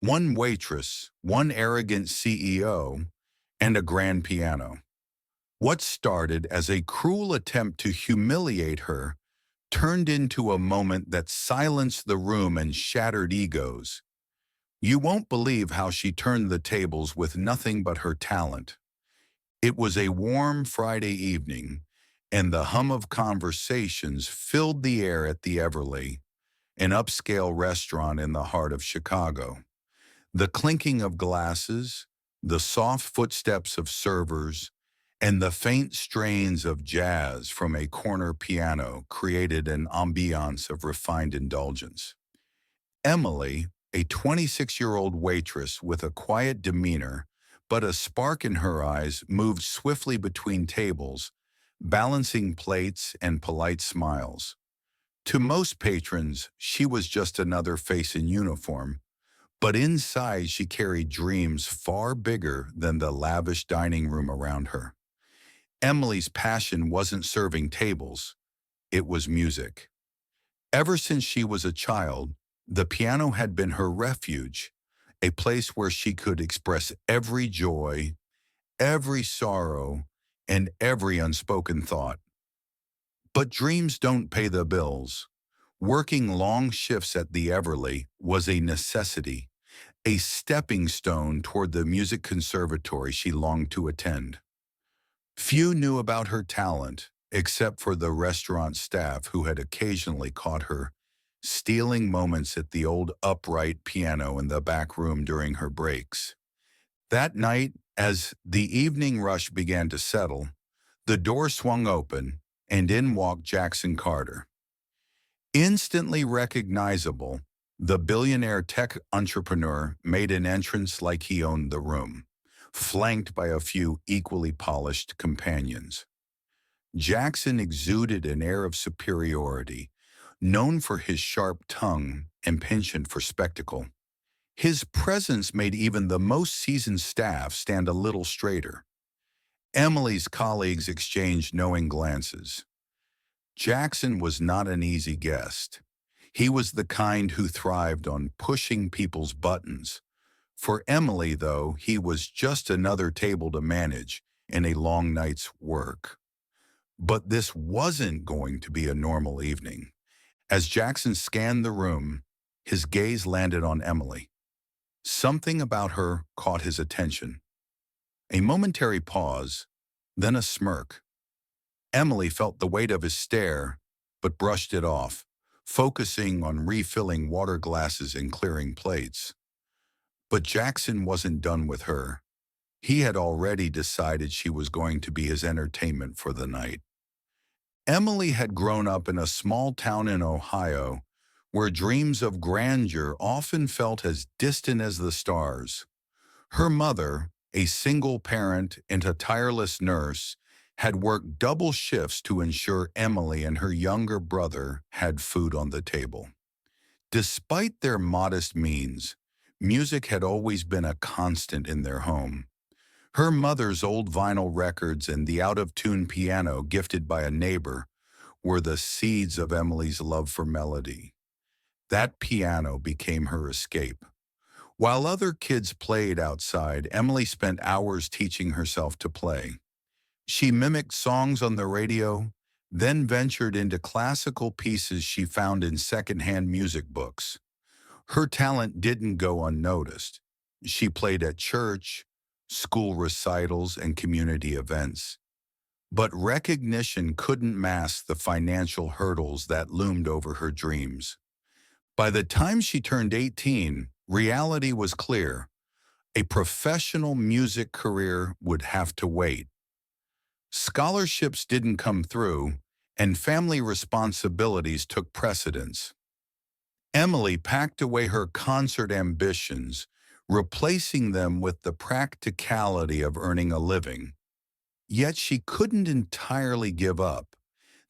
one waitress, one arrogant CEO, and a grand piano. What started as a cruel attempt to humiliate her turned into a moment that silenced the room and shattered egos. You won't believe how she turned the tables with nothing but her talent. It was a warm Friday evening, and the hum of conversations filled the air at the Everly, an upscale restaurant in the heart of Chicago. The clinking of glasses, the soft footsteps of servers, and the faint strains of jazz from a corner piano created an ambiance of refined indulgence. Emily, a 26-year-old waitress with a quiet demeanor but a spark in her eyes, moved swiftly between tables, balancing plates and polite smiles. To most patrons, she was just another face in uniform, but inside she carried dreams far bigger than the lavish dining room around her. Emily's passion wasn't serving tables, it was music. Ever since she was a child, the piano had been her refuge, a place where she could express every joy, every sorrow, and every unspoken thought. But dreams don't pay the bills. Working long shifts at the Everly was a necessity, a stepping stone toward the music conservatory she longed to attend. Few knew about her talent, except for the restaurant staff who had occasionally caught her stealing moments at the old upright piano in the back room during her breaks. That night, as the evening rush began to settle, the door swung open, and in walked Jackson Carter. Instantly recognizable, the billionaire tech entrepreneur made an entrance like he owned the room, flanked by a few equally polished companions. Jackson exuded an air of superiority, known for his sharp tongue and penchant for spectacle. His presence made even the most seasoned staff stand a little straighter. Emily's colleagues exchanged knowing glances. Jackson was not an easy guest. He was the kind who thrived on pushing people's buttons. For Emily, though, he was just another table to manage in a long night's work. But this wasn't going to be a normal evening. As Jackson scanned the room, his gaze landed on Emily. Something about her caught his attention. A momentary pause, then a smirk. Emily felt the weight of his stare, but brushed it off, focusing on refilling water glasses and clearing plates. But Jackson wasn't done with her. He had already decided she was going to be his entertainment for the night. Emily had grown up in a small town in Ohio where dreams of grandeur often felt as distant as the stars. Her mother, a single parent and a tireless nurse, had worked double shifts to ensure Emily and her younger brother had food on the table. Despite their modest means, music had always been a constant in their home. Her mother's old vinyl records and the out-of-tune piano gifted by a neighbor were the seeds of Emily's love for melody. That piano became her escape. While other kids played outside, Emily spent hours teaching herself to play. She mimicked songs on the radio, then ventured into classical pieces she found in secondhand music books. Her talent didn't go unnoticed. She played at church, school recitals, and community events. But recognition couldn't mask the financial hurdles that loomed over her dreams. By the time she turned 18, reality was clear. A professional music career would have to wait. Scholarships didn't come through, and family responsibilities took precedence. Emily packed away her concert ambitions, replacing them with the practicality of earning a living. Yet she couldn't entirely give up.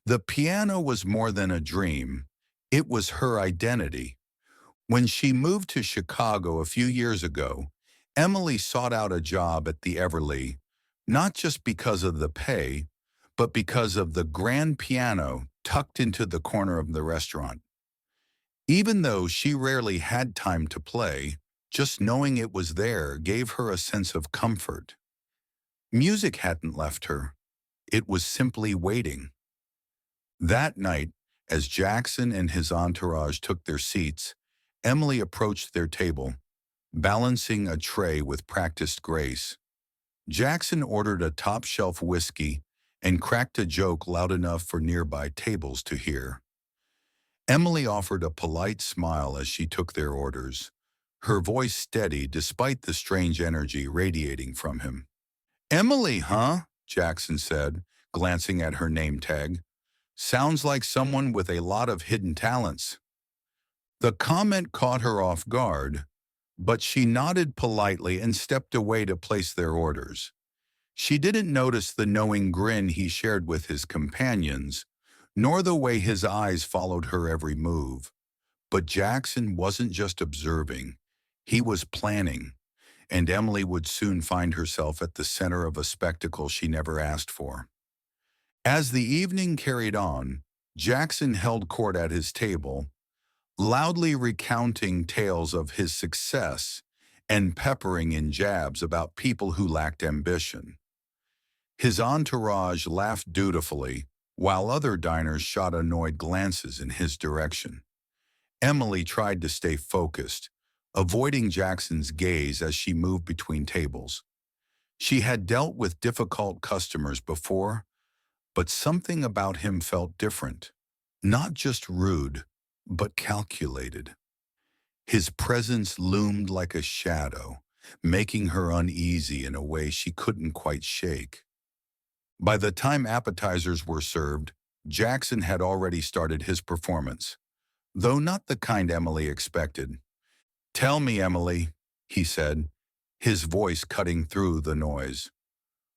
The piano was more than a dream. It was her identity. When she moved to Chicago a few years ago, Emily sought out a job at the Everly, not just because of the pay, but because of the grand piano tucked into the corner of the restaurant. Even though she rarely had time to play, Just knowing it was there gave her a sense of comfort. Music hadn't left her. It was simply waiting. That night, as Jackson and his entourage took their seats, Emily approached their table, balancing a tray with practiced grace. Jackson ordered a top-shelf whiskey and cracked a joke loud enough for nearby tables to hear. Emily offered a polite smile as she took their orders, her voice steady despite the strange energy radiating from him. "Emily, huh?" Jackson said, glancing at her name tag. "Sounds like someone with a lot of hidden talents." The comment caught her off guard, but she nodded politely and stepped away to place their orders. She didn't notice the knowing grin he shared with his companions, nor the way his eyes followed her every move. But Jackson wasn't just observing, he was planning, and Emily would soon find herself at the center of a spectacle she never asked for. As the evening carried on, Jackson held court at his table, loudly recounting tales of his success and peppering in jabs about people who lacked ambition. His entourage laughed dutifully, while other diners shot annoyed glances in his direction. Emily tried to stay focused, avoiding Jackson's gaze as she moved between tables. She had dealt with difficult customers before, but something about him felt different. Not just rude, but calculated. His presence loomed like a shadow, making her uneasy in a way she couldn't quite shake. By the time appetizers were served, Jackson had already started his performance, though not the kind Emily expected. "Tell me, Emily," he said, his voice cutting through the noise.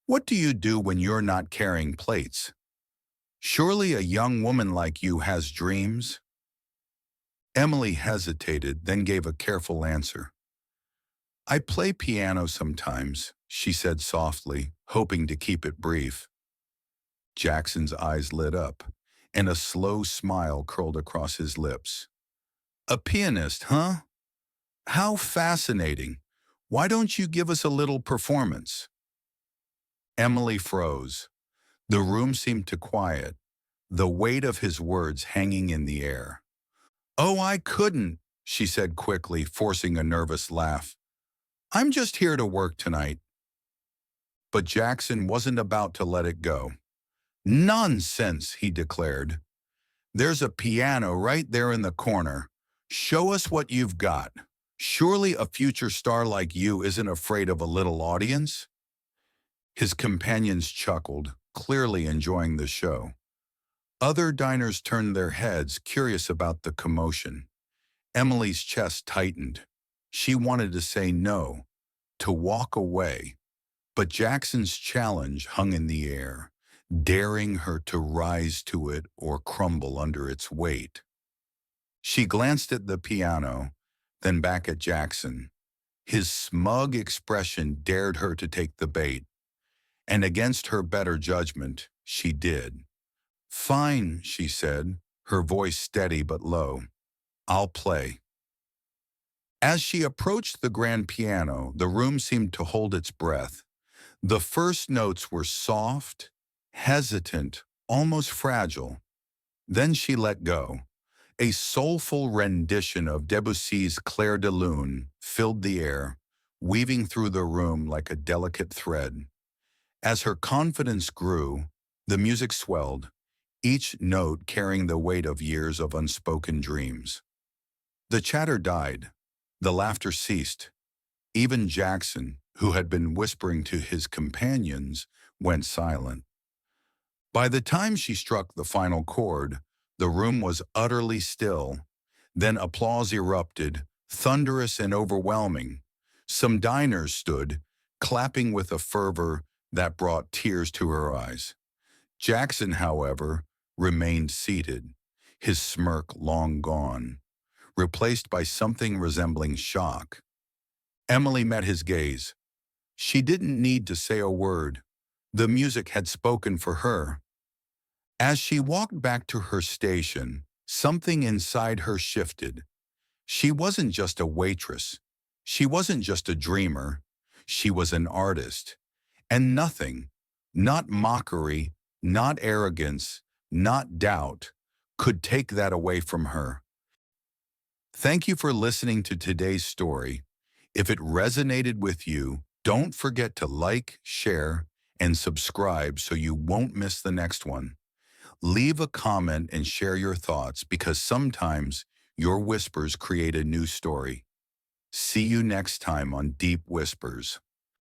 "What do you do when you're not carrying plates? Surely a young woman like you has dreams?" Emily hesitated, then gave a careful answer. "I play piano sometimes," she said softly, hoping to keep it brief. Jackson's eyes lit up, and a slow smile curled across his lips. "A pianist, huh? How fascinating. Why don't you give us a little performance?" Emily froze. The room seemed to quiet, the weight of his words hanging in the air. "Oh, I couldn't," she said quickly, forcing a nervous laugh. "I'm just here to work tonight." But Jackson wasn't about to let it go. "Nonsense," he declared. "There's a piano right there in the corner. Show us what you've got. Surely a future star like you isn't afraid of a little audience?" His companions chuckled, clearly enjoying the show. Other diners turned their heads, curious about the commotion. Emily's chest tightened. She wanted to say no, to walk away, but Jackson's challenge hung in the air, daring her to rise to it or crumble under its weight. She glanced at the piano, then back at Jackson. His smug expression dared her to take the bait, and against her better judgment, she did. "Fine," she said, her voice steady but low. "I'll play." As she approached the grand piano, the room seemed to hold its breath. The first notes were soft, hesitant, almost fragile. Then she let go. A soulful rendition of Debussy's Clair de Lune filled the air, weaving through the room like a delicate thread. As her confidence grew, the music swelled, each note carrying the weight of years of unspoken dreams. The chatter died. The laughter ceased. Even Jackson, who had been whispering to his companions, went silent. By the time she struck the final chord, the room was utterly still. Then applause erupted, thunderous and overwhelming. Some diners stood, clapping with a fervor that brought tears to her eyes. Jackson, however, remained seated, his smirk long gone, replaced by something resembling shock. Emily met his gaze. She didn't need to say a word. The music had spoken for her. As she walked back to her station, something inside her shifted. She wasn't just a waitress. She wasn't just a dreamer, she was an artist. And nothing, not mockery, not arrogance, not doubt, could take that away from her. Thank you for listening to today's story. If it resonated with you, don't forget to like, share, and subscribe so you won't miss the next one. Leave a comment and share your thoughts because sometimes your whispers create a new story. See you next time on Deep Whispers.